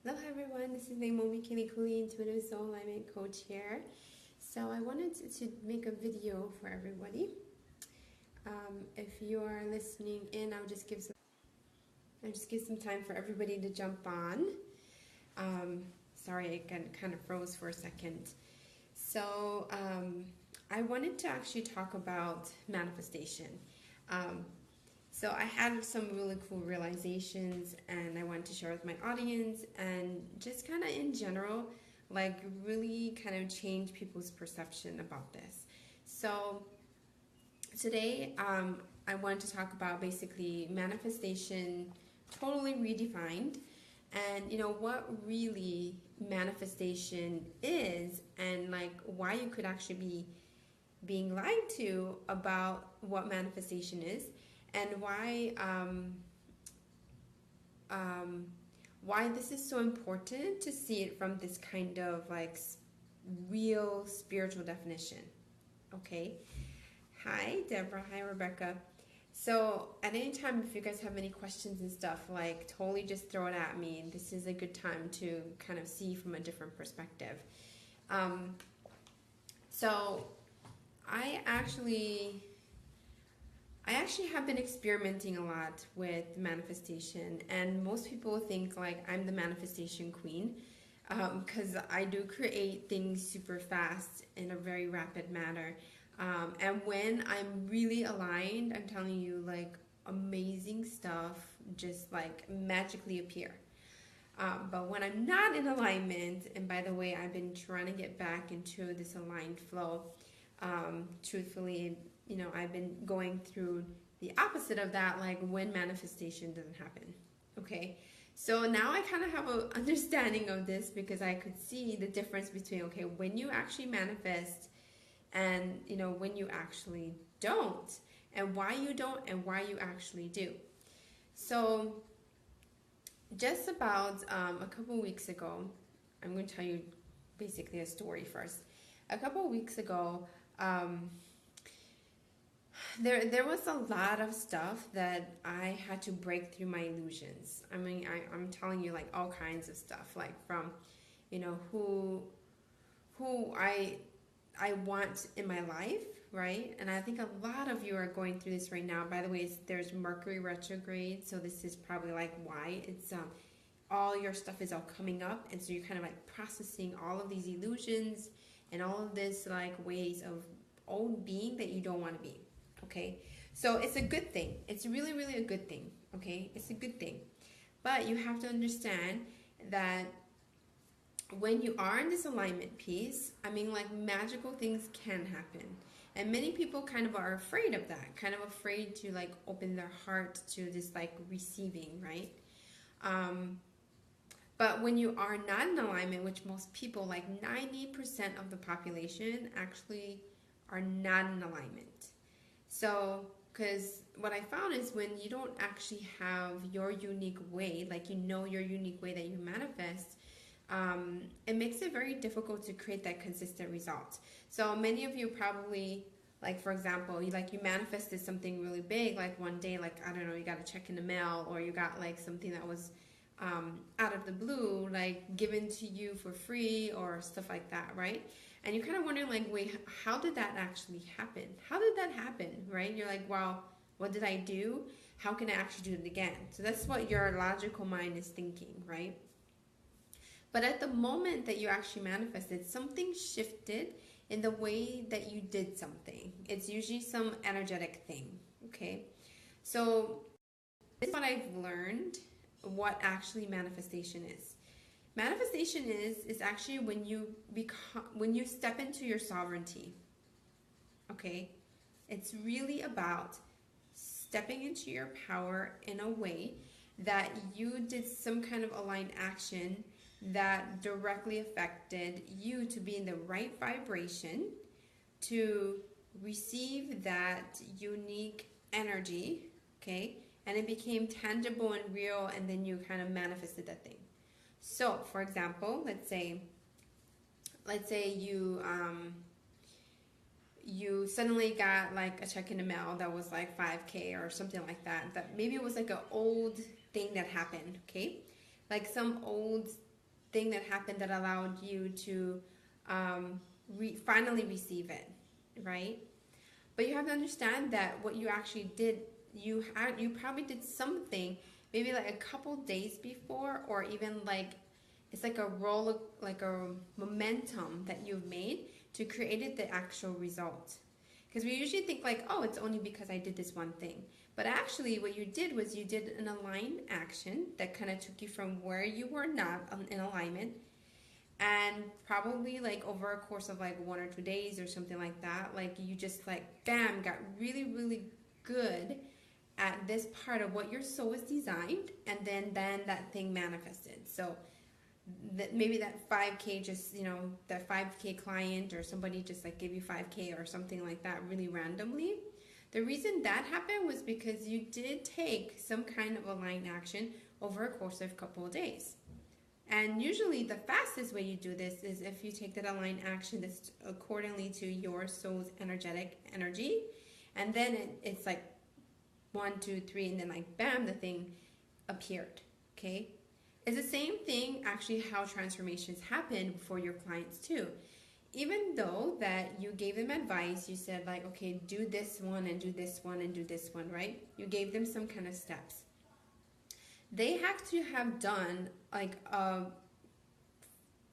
Hello everyone, this is Leimomi, Keliikuli, Intuitive Soul Alignment Coach here. So I wanted to make a video for everybody. If you are listening in, I'll just give some time for everybody to jump on. Sorry, I kind of froze for a second. So I wanted to actually talk about manifestation. So I had some really cool realizations and I wanted to share with my audience and just kind of in general, like really kind of change people's perception about this. So today I wanted to talk about basically manifestation totally redefined and what really manifestation is and like why you could actually be being lied to about what manifestation is and why this is so important to see it from this kind of like real spiritual definition. Okay. Hi Deborah, hi Rebecca. So at any time if you guys have any questions and stuff, like totally just throw it at me. This is a good time to kind of see from a different perspective. So I actually have been experimenting a lot with manifestation, and most people think like I'm the manifestation queen because I do create things super fast in a very rapid manner. And when I'm really aligned, I'm telling you, like amazing stuff just like magically appear. But when I'm not in alignment, and by the way, I've been trying to get back into this aligned flow. Truthfully, I've been going through the opposite of that, like when manifestation doesn't happen. Okay, so now I kind of have an understanding of this because I could see the difference between, okay, when you actually manifest and when you actually don't, and why you don't and why you actually do. So just about a couple weeks ago, I'm going to tell you basically a story first. A couple weeks ago, there was a lot of stuff that I had to break through my illusions. I mean, I'm telling you, like all kinds of stuff, like from, who I want in my life, right? And I think a lot of you are going through this right now. By the way, there's Mercury retrograde, so this is probably like why it's all your stuff is all coming up, and so you're kind of like processing all of these illusions and all of this like ways of old being that you don't want to be. Okay, so it's a good thing. It's really, really a good thing. Okay, it's a good thing, but you have to understand that when you are in this alignment piece, I mean, like magical things can happen, and many people kind of are afraid of that, kind of afraid to like open their heart to this like receiving, right? But when you are not in alignment, which most people, like 90% of the population actually are not in alignment. So, because what I found is when you don't actually have your unique way, like your unique way that you manifest, it makes it very difficult to create that consistent result. So many of you probably, like for example, you manifested something really big, like one day, like I don't know, you got a check in the mail, or you got like something that was out of the blue, like given to you for free or stuff like that, right? And you're kind of wondering like, wait, how did that actually happen? How did that happen, right? You're like, wow, what did I do? How can I actually do it again? So that's what your logical mind is thinking, right? But at the moment that you actually manifested, something shifted in the way that you did something. It's usually some energetic thing, okay? So this is what I've learned, what actually manifestation is. Manifestation is actually when you step into your sovereignty. Okay? It's really about stepping into your power in a way that you did some kind of aligned action that directly affected you to be in the right vibration to receive that unique energy, okay? And it became tangible and real, and then you kind of manifested that thing. So, for example, let's say you suddenly got like a check in the mail that was like 5K or something like that. That maybe it was like an old thing that happened, okay? Like some old thing that happened that allowed you to finally receive it, right? But you have to understand that what you actually did, you probably did something maybe like a couple days before, or even like it's like like a momentum that you've made to create the actual result. Because we usually think like, oh, it's only because I did this one thing. But actually what you did was you did an aligned action that kind of took you from where you were not in alignment, and probably like over a course of like 1 or 2 days or something like that, like you just like bam got really really good at this part of what your soul is designed, and then that thing manifested. So that maybe that 5K, just that 5K client or somebody just like give you 5K or something like that really randomly. The reason that happened was because you did take some kind of aligned action over a course of a couple of days. And usually the fastest way you do this is if you take that aligned action that's accordingly to your soul's energetic energy, and then it's like 1, 2, 3, and then like bam, the thing appeared. Okay, it's the same thing actually how transformations happen for your clients too. Even though that you gave them advice, you said like, okay, do this one and do this one and do this one, right? You gave them some kind of steps. They have to have done like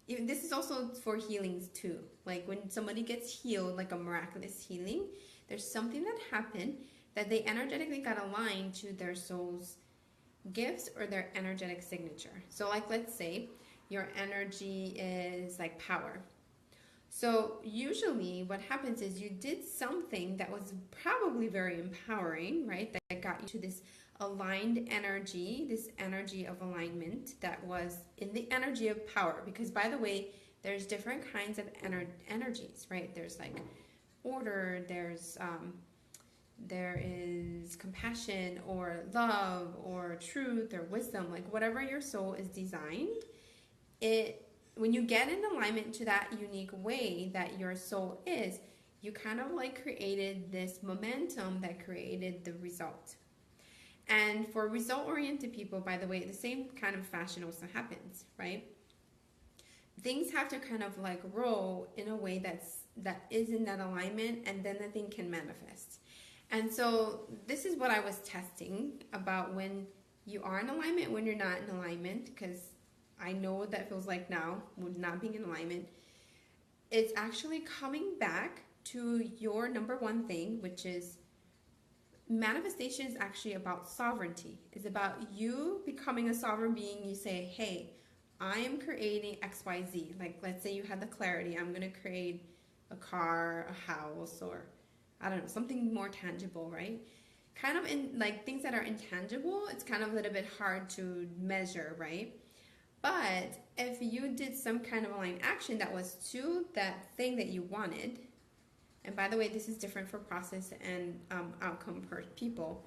this is also for healings too. Like when somebody gets healed, like a miraculous healing, there's something that happened that they energetically got aligned to their soul's gifts or their energetic signature. So like let's say your energy is like power. So usually what happens is you did something that was probably very empowering, right? That got you to this aligned energy, this energy of alignment that was in the energy of power. Because by the way, there's different kinds of energies, right? There's like order, there is compassion or love or truth or wisdom, like whatever your soul is designed. When you get in alignment to that unique way that your soul is, you kind of like created this momentum that created the result. And for result-oriented people, by the way, the same kind of fashion also happens, right? Things have to kind of like roll in a way that is in that alignment, and then the thing can manifest. And so this is what I was testing about when you are in alignment, when you're not in alignment, because I know what that feels like now, with not being in alignment. It's actually coming back to your number one thing, which is manifestation is actually about sovereignty. It's about you becoming a sovereign being. You say, hey, I am creating XYZ. Like, let's say you had the clarity, I'm going to create a car, a house, or I don't know, something more tangible, right? Kind of in like things that are intangible, it's kind of a little bit hard to measure, right? But if you did some kind of aligned action that was to that thing that you wanted, and by the way, this is different for process and outcome per people,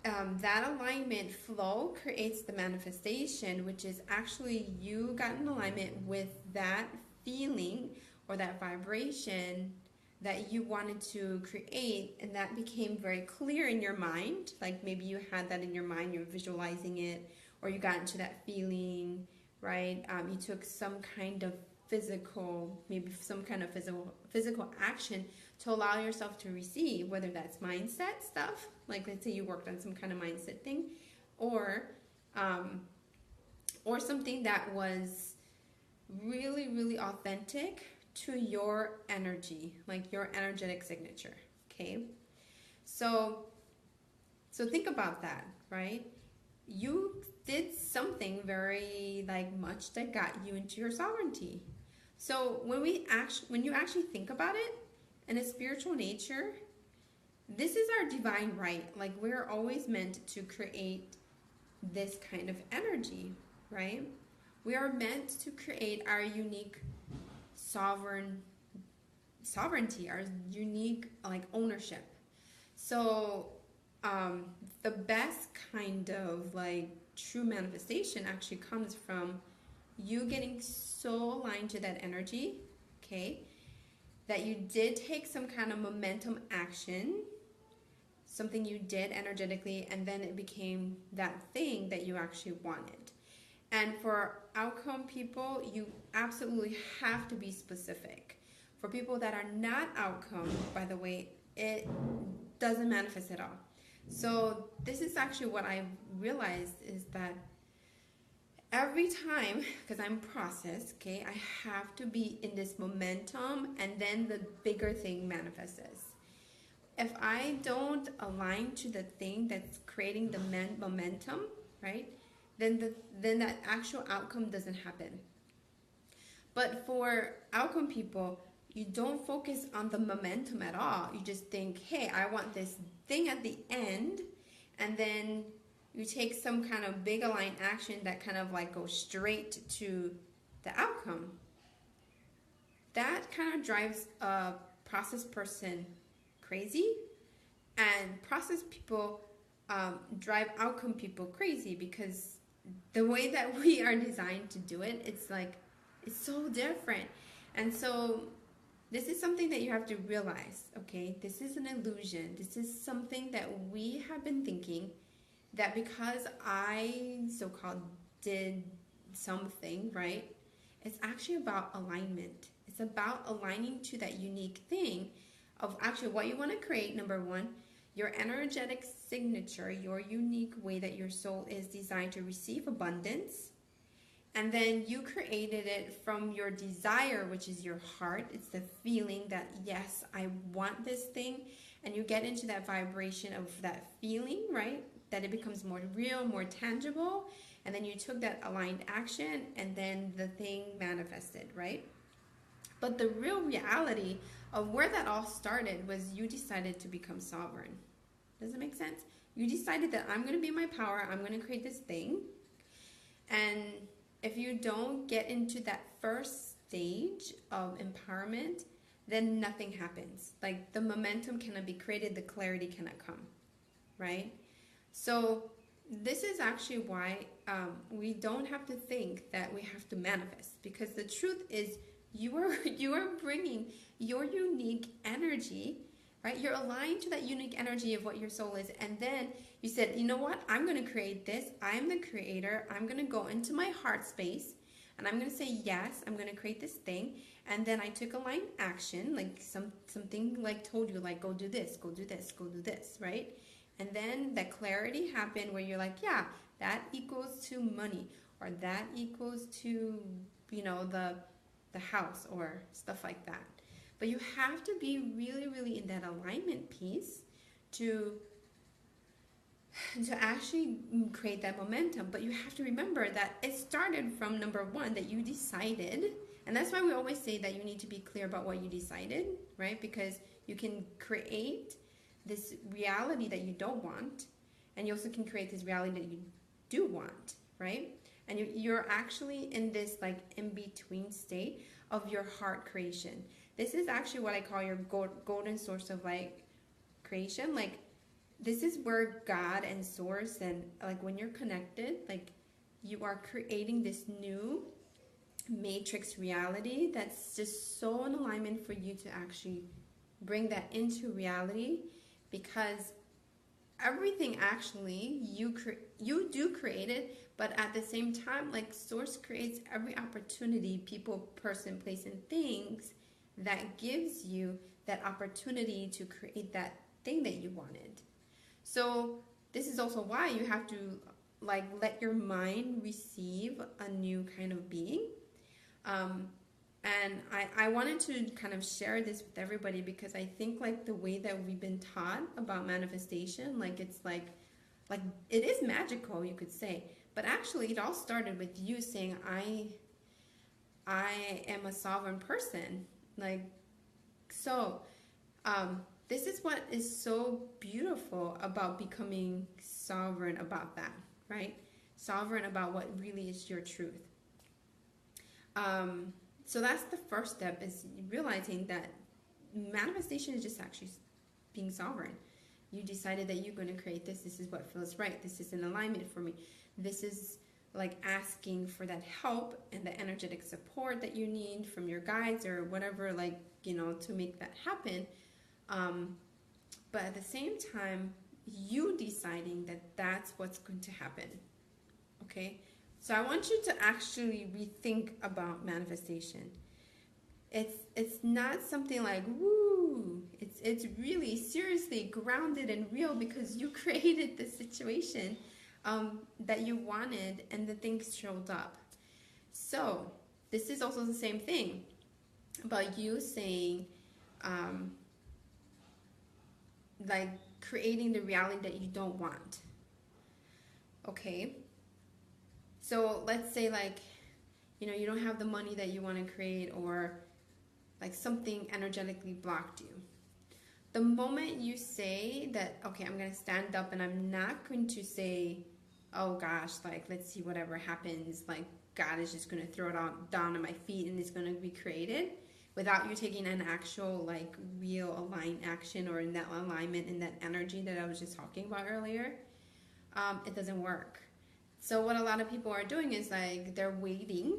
that alignment flow creates the manifestation, which is actually you got in alignment with that feeling or that vibration that you wanted to create, and that became very clear in your mind. Like maybe you had that in your mind, you're visualizing it, or you got into that feeling, right? You took some kind of physical action to allow yourself to receive, whether that's mindset stuff, like let's say you worked on some kind of mindset thing, or something that was really, really authentic to your energy, like your energetic signature, okay? So think about that, right? You did something very like much that got you into your sovereignty. So when you actually think about it in a spiritual nature, this is our divine right. Like we're always meant to create this kind of energy, right? We are meant to create our unique sovereignty, our unique like ownership. So the best kind of like true manifestation actually comes from you getting so aligned to that energy, okay, that you did take some kind of momentum action, something you did energetically, and then it became that thing that you actually wanted. And for outcome people, you absolutely have to be specific. For people that are not outcome, by the way, it doesn't manifest at all. So this is actually what I realized is that every time, because I'm processed, okay, I have to be in this momentum and then the bigger thing manifests. If I don't align to the thing that's creating the momentum, right, then that actual outcome doesn't happen. But for outcome people, you don't focus on the momentum at all. You just think, hey, I want this thing at the end, and then you take some kind of big aligned action that kind of like goes straight to the outcome. That kind of drives a process person crazy, and process people drive outcome people crazy because the way that we are designed to do it, it's so different. And so this is something that you have to realize, okay? This is an illusion. This is something that we have been thinking that because I so-called did something, right? It's actually about alignment. It's about aligning to that unique thing of actually what you want to create, number one, your energetic signature, your unique way that your soul is designed to receive abundance. And then you created it from your desire, which is your heart. It's the feeling that, yes, I want this thing. And you get into that vibration of that feeling, right? That it becomes more real, more tangible. And then you took that aligned action and then the thing manifested, right? But the real reality of where that all started was you decided to become sovereign. Does it make sense? You decided that I'm going to be my power. I'm going to create this thing. And if you don't get into that first stage of empowerment, then nothing happens. Like the momentum cannot be created, the clarity cannot come, right? So this is actually why we don't have to think that we have to manifest, because the truth is you are bringing your unique energy, right? You're aligned to that unique energy of what your soul is, and then you said, you know what? I'm going to create this. I'm the creator. I'm going to go into my heart space, and I'm going to say yes. I'm going to create this thing, and then I took aligned action, like something like told you, like go do this, go do this, go do this, right? And then that clarity happened where you're like, yeah, that equals to money, or that equals to, the house or stuff like that. But you have to be really, really in that alignment piece to actually create that momentum. But you have to remember that it started from number one, that you decided. And that's why we always say that you need to be clear about what you decided, right? Because you can create this reality that you don't want, and you also can create this reality that you do want, right? And you're actually in this like in-between state of your heart creation. This is actually what I call your golden source of like creation. Like this is where God and source, and like when you're connected, like you are creating this new matrix reality that's just so in alignment for you to actually bring that into reality, because everything actually you do create it, but at the same time, like source creates every opportunity, people, person, place, and things that gives you that opportunity to create that thing that you wanted. So this is also why you have to like let your mind receive a new kind of being. And I wanted to kind of share this with everybody, because I think like the way that we've been taught about manifestation, like it's like it is magical, you could say. But actually it all started with you saying, I am a sovereign person. Like, so this is what is so beautiful about becoming sovereign about that, right? Sovereign about what really is your truth. So that's the first step, is realizing that manifestation is just actually being sovereign. You decided that you're going to create this. This is what feels right. This is in alignment for me. This is like asking for that help and the energetic support that you need from your guides or whatever, like, to make that happen. But at the same time, you deciding that that's what's going to happen. Okay? So I want you to actually rethink about manifestation. It's not something like woo. It's really seriously grounded and real because you created the situation that you wanted and the things showed up. So this is also the same thing about you saying um, like creating the reality that you don't want. Okay, so let's say like you don't have the money that you want to create, or like something energetically blocked you. The moment you say that, okay, I'm going to stand up and I'm not going to say, oh gosh, like let's see whatever happens, like God is just going to throw it down at my feet and it's going to be created, without you taking an actual like real aligned action or in that alignment in that energy that I was just talking about earlier, it doesn't work. So what a lot of people are doing is like they're waiting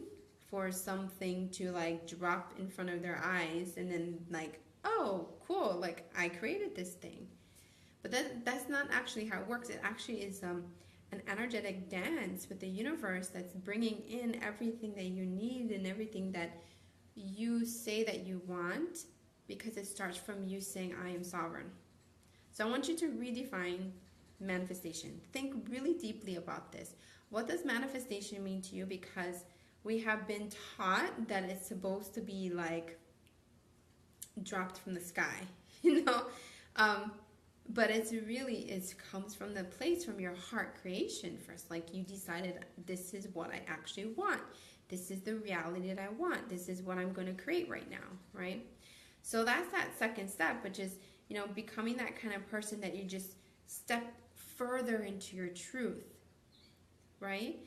for something to like drop in front of their eyes and then like, oh cool, like I created this thing. But that's not actually how it works. It actually is an energetic dance with the universe that's bringing in everything that you need and everything that you say that you want, because it starts from you saying I am sovereign. So I want you to redefine manifestation. Think really deeply about this. What does manifestation mean to you? Because we have been taught that it's supposed to be like dropped from the sky, you know? But it comes from the place from your heart creation first. Like you decided, this is what I actually want. This is the reality that I want. This is what I'm going to create right now, right? So that's that second step, which is, becoming that kind of person that you just step further into your truth, right?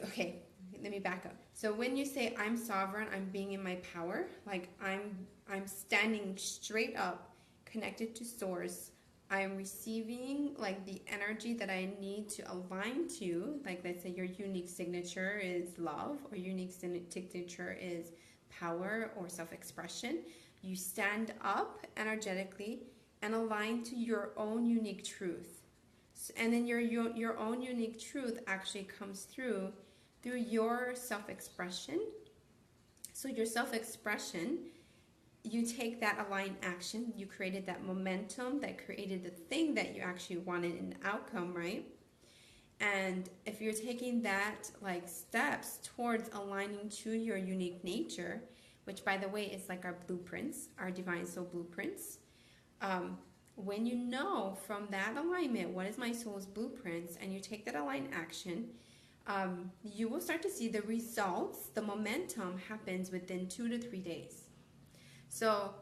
Okay, let me back up. So when you say I'm sovereign, I'm being in my power, like I'm standing straight up, connected to source. I'm receiving like the energy that I need to align to. Like let's say your unique signature is love, or unique signature is power or self-expression. You stand up energetically and align to your own unique truth. And then your own unique truth actually comes through your self-expression. So your self-expression, you take that aligned action, you created that momentum that created the thing that you actually wanted in the outcome, right? And if you're taking that like steps towards aligning to your unique nature, which by the way is like our blueprints, our divine soul blueprints, when you know from that alignment what is my soul's blueprints, and you take that aligned action, you will start to see the results. The momentum happens within 2 to 3 days. So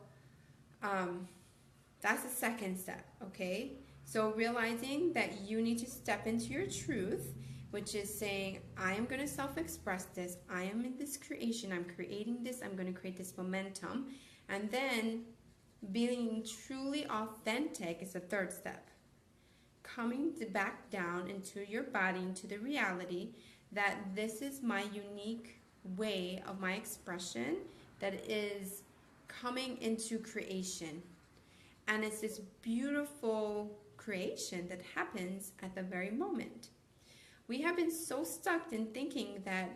that's the second step, okay? So realizing that you need to step into your truth, which is saying, I am going to self-express this. I am in this creation. I'm creating this. I'm going to create this momentum. And then being truly authentic is the third step. Coming back down into your body, into the reality that this is my unique way of my expression that is coming into creation. And it's this beautiful creation that happens at the very moment. We have been so stuck in thinking that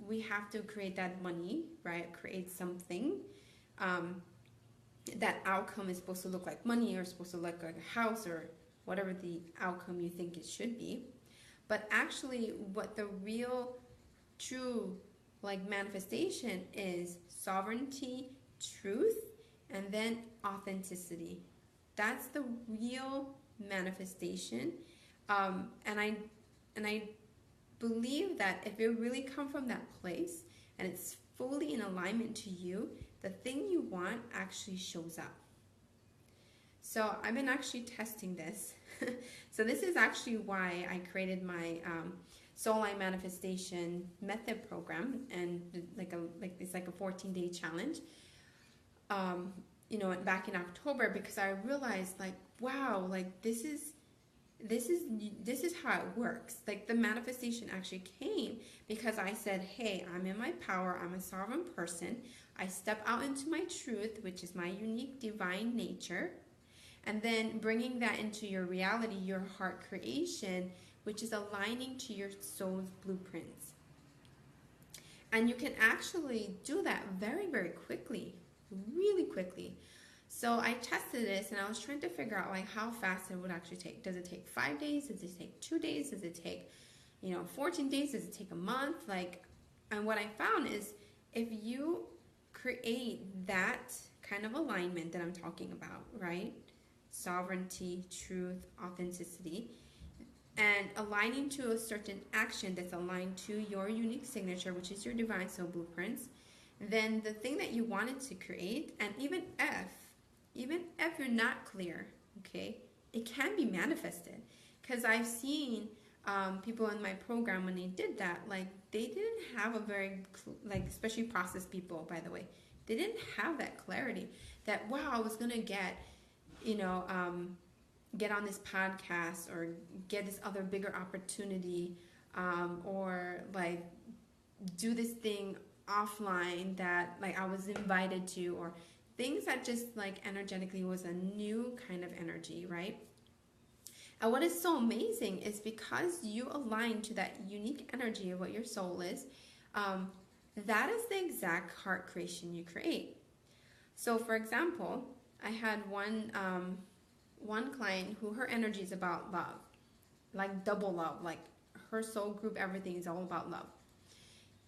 we have to create that money, right? Create something. That outcome is supposed to look like money, or supposed to look like a house, or whatever the outcome you think it should be. But actually what the real true like manifestation is sovereignty, truth, and then authenticity. That's the real manifestation. And I believe that if it really comes from that place and it's fully in alignment to you, the thing you want actually shows up. So I've been actually testing this. So this is actually why I created my Soul Line Manifestation Method program, and it's like a 14-day challenge. Back in October, because I realized like, wow, like this is how it works. Like the manifestation actually came because I said, hey, I'm in my power. I'm a sovereign person. I step out into my truth, which is my unique divine nature. And then bringing that into your reality, your heart creation, which is aligning to your soul's blueprints. And you can actually do that very, very quickly, really quickly. So I tested this and I was trying to figure out like how fast it would actually take. Does it take 5 days? Does it take 2 days? Does it take, 14 days? Does it take a month? And what I found is if you create that kind of alignment that I'm talking about, right? Sovereignty, truth, authenticity, and aligning to a certain action that's aligned to your unique signature, which is your divine soul blueprints, then the thing that you wanted to create, and even if you're not clear, okay, it can be manifested. Because I've seen people in my program, when they did that, like they didn't have a very, especially process people, by the way, they didn't have that clarity that, wow, I was going to get on this podcast or get this other bigger opportunity, or like do this thing offline that like I was invited to, or things that just like energetically was a new kind of energy, right? And what is so amazing is because you align to that unique energy of what your soul is, that is the exact heart creation you create. So for example, I had one client who her energy is about love, like double love, like her soul group, everything is all about love.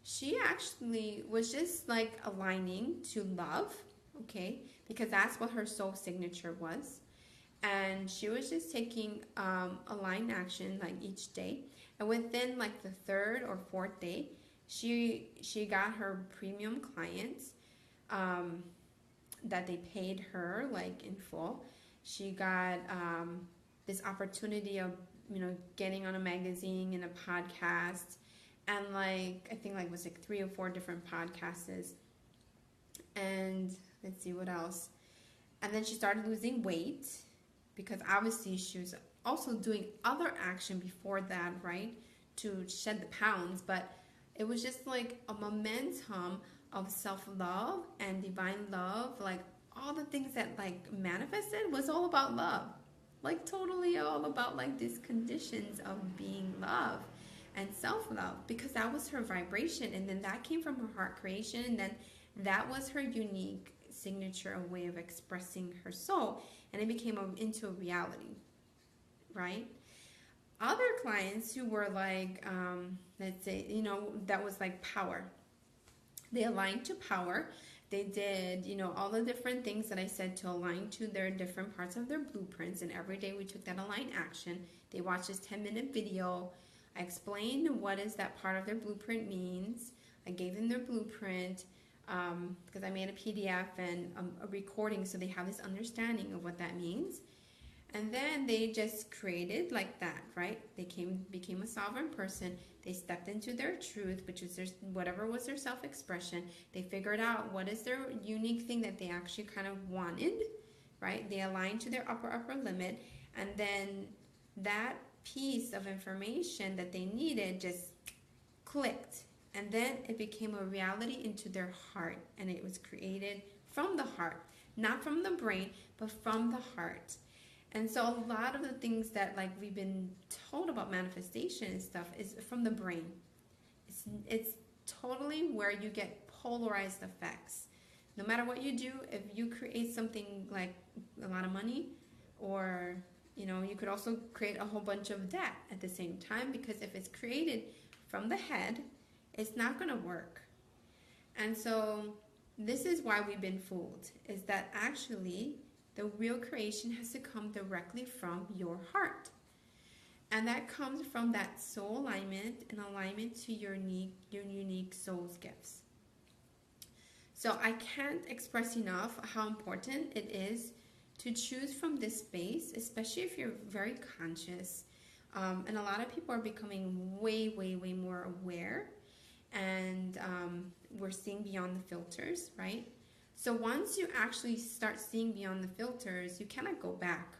She actually was just like aligning to love, okay, because that's what her soul signature was. And she was just taking aligned action like each day. And within like the third or fourth day, she got her premium clients that they paid her like in full. She got this opportunity of getting on a magazine and a podcast, and like I think like it was like 3 or 4 different podcasts. And let's see what else. And then she started losing weight, because obviously she was also doing other action before that, right, to shed the pounds. But it was just like a momentum of self-love and divine love. Like all the things that like manifested was all about love, like totally all about like these conditions of being love and self-love, because that was her vibration. And then that came from her heart creation, and then that was her unique signature, a way of expressing her soul, and it became into a reality, right? Other clients who were like, let's say, that was like power. They aligned to power. They did, all the different things that I said to align to their different parts of their blueprints. And every day we took that aligned action. They watched this 10-minute video. I explained what is that part of their blueprint means. I gave them their blueprint, because I made a PDF and a recording, so they have this understanding of what that means. And then they just created like that, right? They became a sovereign person. They stepped into their truth, which is whatever was their self-expression. They figured out what is their unique thing that they actually kind of wanted, right? They aligned to their upper limit, and then that piece of information that they needed just clicked, and then it became a reality into their heart, and it was created from the heart, not from the brain, but from the heart. And so a lot of the things that like we've been told about manifestation and stuff is from the brain. It's totally where you get polarized effects. No matter what you do, if you create something like a lot of money, or you could also create a whole bunch of debt at the same time, because if it's created from the head, it's not going to work. And so this is why we've been fooled, is that actually the real creation has to come directly from your heart. And that comes from that soul alignment and alignment to your unique soul's gifts. So I can't express enough how important it is to choose from this space, especially if you're very conscious. And a lot of people are becoming way, way, way more aware. And we're seeing beyond the filters, right? So once you actually start seeing beyond the filters, you cannot go back.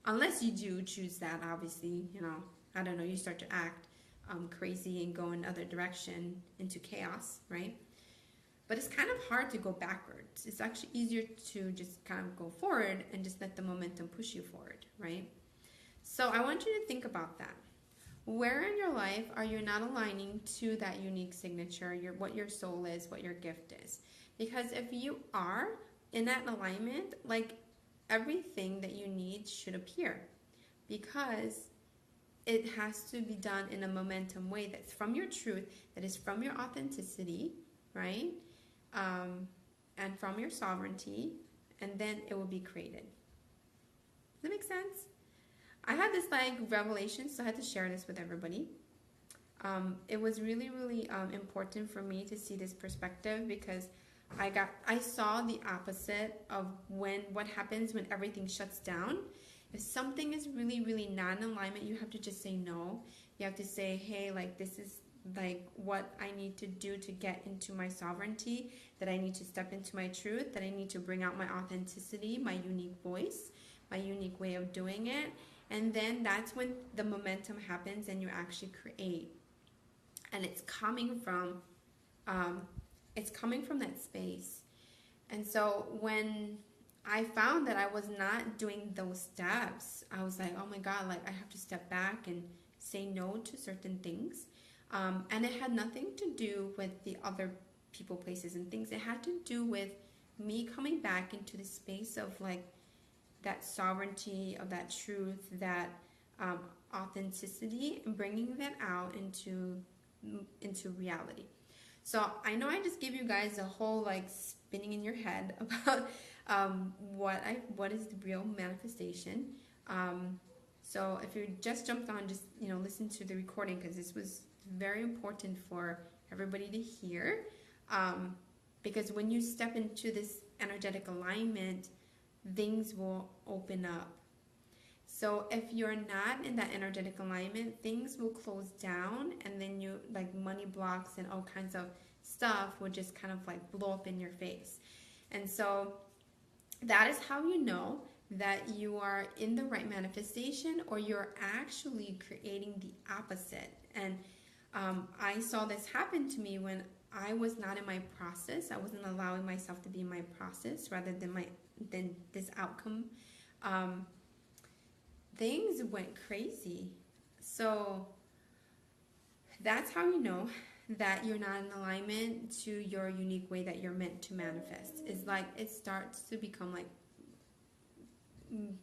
Unless you do choose that, obviously, I don't know, you start to act crazy and go in other direction into chaos, right? But it's kind of hard to go backwards. It's actually easier to just kind of go forward and just let the momentum push you forward, right? So I want you to think about that. Where in your life are you not aligning to that unique signature, what your soul is, what your gift is? Because if you are in that alignment, like everything that you need should appear, because it has to be done in a momentum way that's from your truth, that is from your authenticity, right? And from your sovereignty, and then it will be created. Does that make sense? I had this like revelation, so I had to share this with everybody. It was really, really important for me to see this perspective, because I saw the opposite of what happens when everything shuts down. If something is really, really not in alignment, you have to just say no. You have to say, hey, like this is like what I need to do to get into my sovereignty, that I need to step into my truth, that I need to bring out my authenticity, my unique voice, my unique way of doing it. And then that's when the momentum happens and you actually create. And it's coming from that space. And so when I found that I was not doing those steps, I was like, oh my God, like I have to step back and say no to certain things. And it had nothing to do with the other people, places, and things. It had to do with me coming back into the space of like that sovereignty, of that truth, that authenticity, and bringing that out into reality. So I know I just gave you guys a whole like spinning in your head about what is the real manifestation. So if you just jumped on, just listen to the recording, because this was very important for everybody to hear. Because when you step into this energetic alignment, things will open up. So if you're not in that energetic alignment, things will close down, and then you like money blocks and all kinds of stuff will just kind of like blow up in your face. And so that is how you know that you are in the right manifestation, or you're actually creating the opposite. And I saw this happen to me when I was not in my process. I wasn't allowing myself to be in my process, rather than this outcome. Things went crazy. So that's how you know that you're not in alignment to your unique way that you're meant to manifest. It's like it starts to become like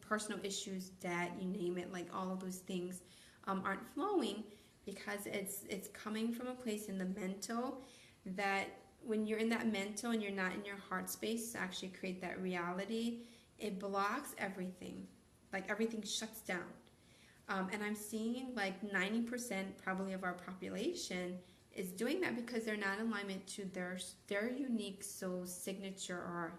personal issues, debt, you name it, like all of those things aren't flowing, because it's coming from a place in the mental, that when you're in that mental and you're not in your heart space to actually create that reality, it blocks everything. Like everything shuts down. And I'm seeing like 90% probably of our population is doing that because they're not in alignment to their unique soul signature, or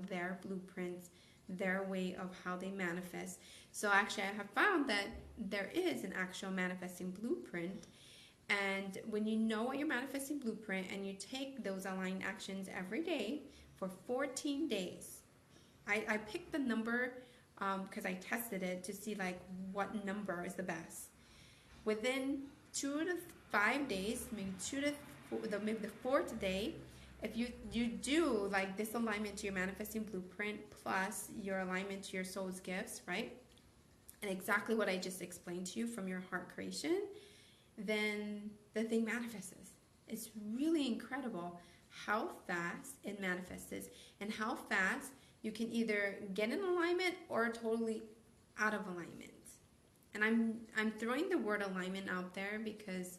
their blueprints, their way of how they manifest. So actually I have found that there is an actual manifesting blueprint. And when you know what your manifesting blueprint, and you take those aligned actions every day for 14 days, I picked the number because I tested it to see like what number is the best. Within 2 to 5 days, maybe maybe the fourth day, if you do like this alignment to your manifesting blueprint plus your alignment to your soul's gifts, right? And exactly what I just explained to you from your heart creation, then the thing manifests. It's really incredible how fast it manifests, and how fast you can either get in alignment or totally out of alignment. And I'm throwing the word alignment out there because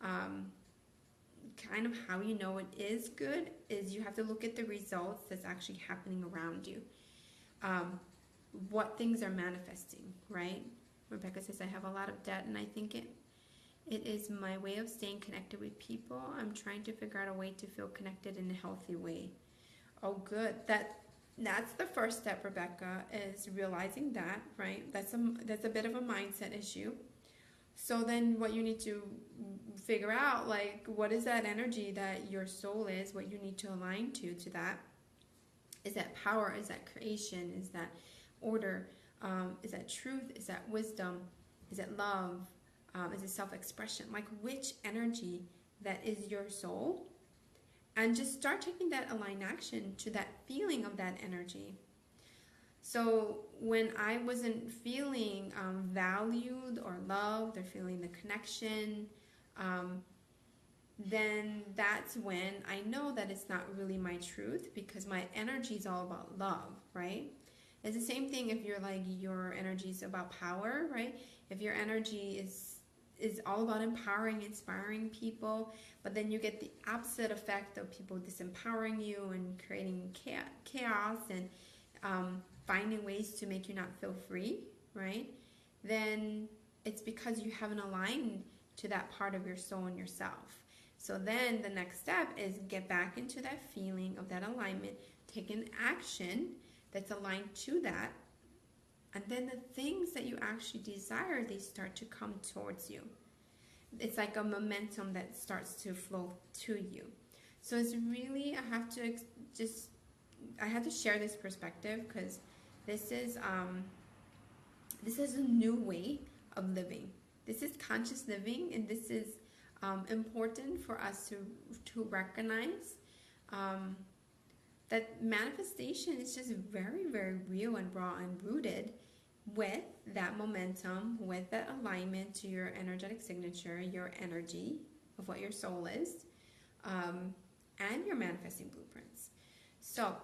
kind of how you know it is good is you have to look at the results that's actually happening around you. What things are manifesting, right? Rebecca says, I have a lot of debt, and I think it is my way of staying connected with people. I'm trying to figure out a way to feel connected in a healthy way. Oh, good. That's the first step, Rebecca, is realizing that, right? That's a bit of a mindset issue. So then what you need to figure out, like, what is that energy that your soul is, what you need to align to that? Is that power? Is that creation? Is that order? Is that truth? Is that wisdom? Is it love? Is it self-expression? Like, which energy that is your soul? And just start taking that aligned action to that feeling of that energy. So when I wasn't feeling valued or loved or feeling the connection, um, then that's when I know that it's not really my truth, because my energy is all about love, right? It's the same thing if you're like, your energy is about power, right? If your energy is all about empowering, inspiring people, but then you get the opposite effect of people disempowering you and creating chaos and finding ways to make you not feel free, right? Then it's because you haven't aligned to that part of your soul and yourself. So then the next step is get back into that feeling of that alignment, take an action that's aligned to that, and then the things that you actually desire, they start to come towards you. It's like a momentum that starts to flow to you. So it's really, I had to share this perspective, because this is a new way of living. This is conscious living, and this is important for us to recognize that manifestation is just very, very real and raw and rooted with that momentum, with that alignment to your energetic signature, your energy of what your soul is, and your manifesting blueprints. So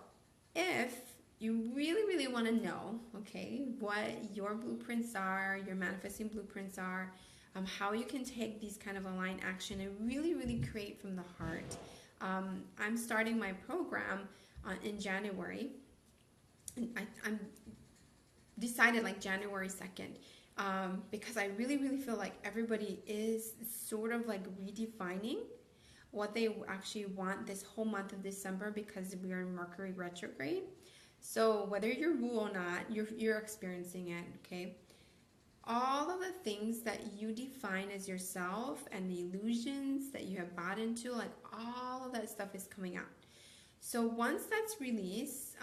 if you really, really want to know, okay, what your blueprints are, your manifesting blueprints are, how you can take these kind of aligned action and really, really create from the heart. I'm starting my program in January. I'm decided like January 2nd, because I really, really feel like everybody is sort of like redefining what they actually want this whole month of December, because we are in Mercury retrograde. So whether you're woo or not, you're experiencing it, okay? All of the things that you define as yourself and the illusions that you have bought into, like all of that stuff is coming out. So once that's released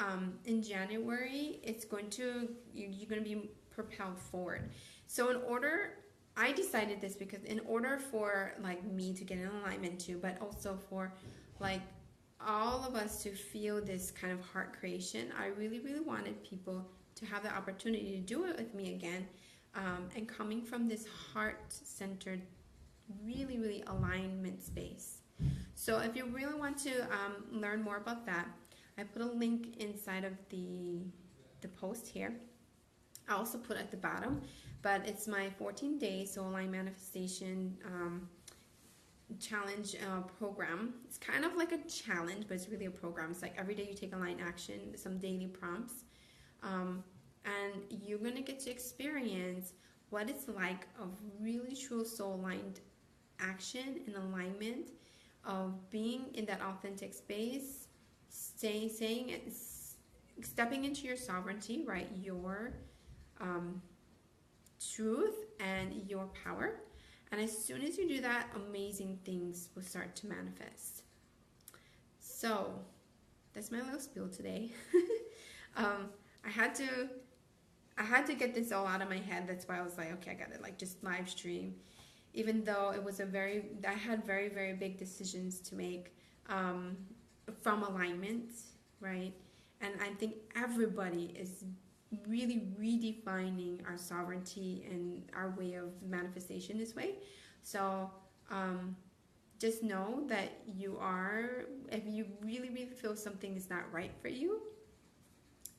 in January, you're going to be propelled forward. So I decided this because in order for like me to get in alignment too, but also for like all of us to feel this kind of heart creation, I really, really wanted people to have the opportunity to do it with me again, and coming from this heart-centered, really, really alignment space. So if you really want to learn more about that, I put a link inside of the post here. I also put at the bottom, but it's my 14-day soul line manifestation challenge program. It's kind of like a challenge, but it's really a program. It's like every day you take a line action, some daily prompts, and you're going to get to experience what it's like of really true soul-aligned action and alignment, of being in that authentic space, stepping into your sovereignty, right? Your truth and your power. And as soon as you do that, amazing things will start to manifest. So that's my little spiel today. I had to get this all out of my head. That's why I was like, okay, I gotta like just live stream. Even though it was I had very, very big decisions to make from alignment, right? And I think everybody is really redefining our sovereignty and our way of manifestation this way. So just know that if you really, really feel something is not right for you,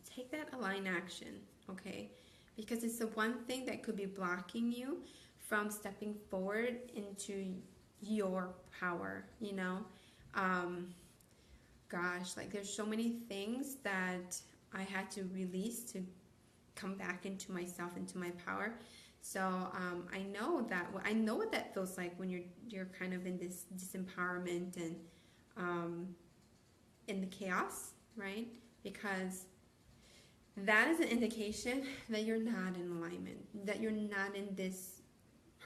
take that aligned action, okay? Because it's the one thing that could be blocking you from stepping forward into your power, you know? Gosh, like there's so many things that I had to release to come back into myself, into my power. So I know what that feels like when you're kind of in this disempowerment and in the chaos, right? Because that is an indication that you're not in alignment, that you're not in this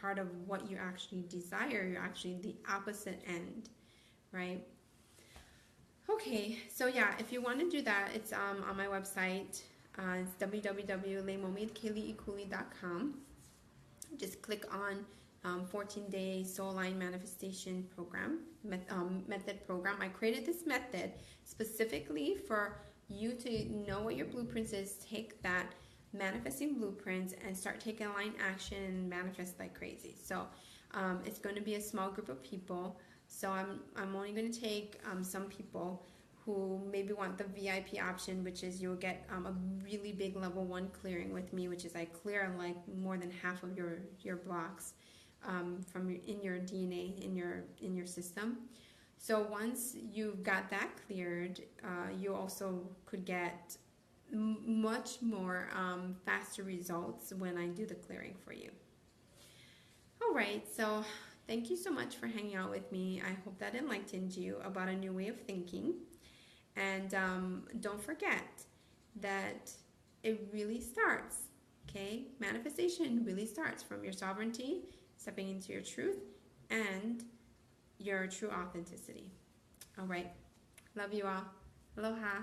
part of what you actually desire. You're actually the opposite end, right? Okay, so yeah, if you want to do that, it's on my website. It's www.leimomi@keliikuli.com. Just click on 14-day soul line manifestation program, method program. I created this method specifically for you to know what your blueprints is, take that manifesting blueprints and start taking aligned action and manifest like crazy. So it's going to be a small group of people. So I'm only going to take some people who maybe want the VIP option, which is you'll get a really big level 1 clearing with me, which is I clear like more than half of your blocks in your DNA in your system. So once you've got that cleared, you also could get much more faster results when I do the clearing for you. All right, so thank you so much for hanging out with me. I hope that enlightened you about a new way of thinking. And don't forget that it really starts, okay? Manifestation really starts from your sovereignty, stepping into your truth, and your true authenticity. All right. Love you all. Aloha.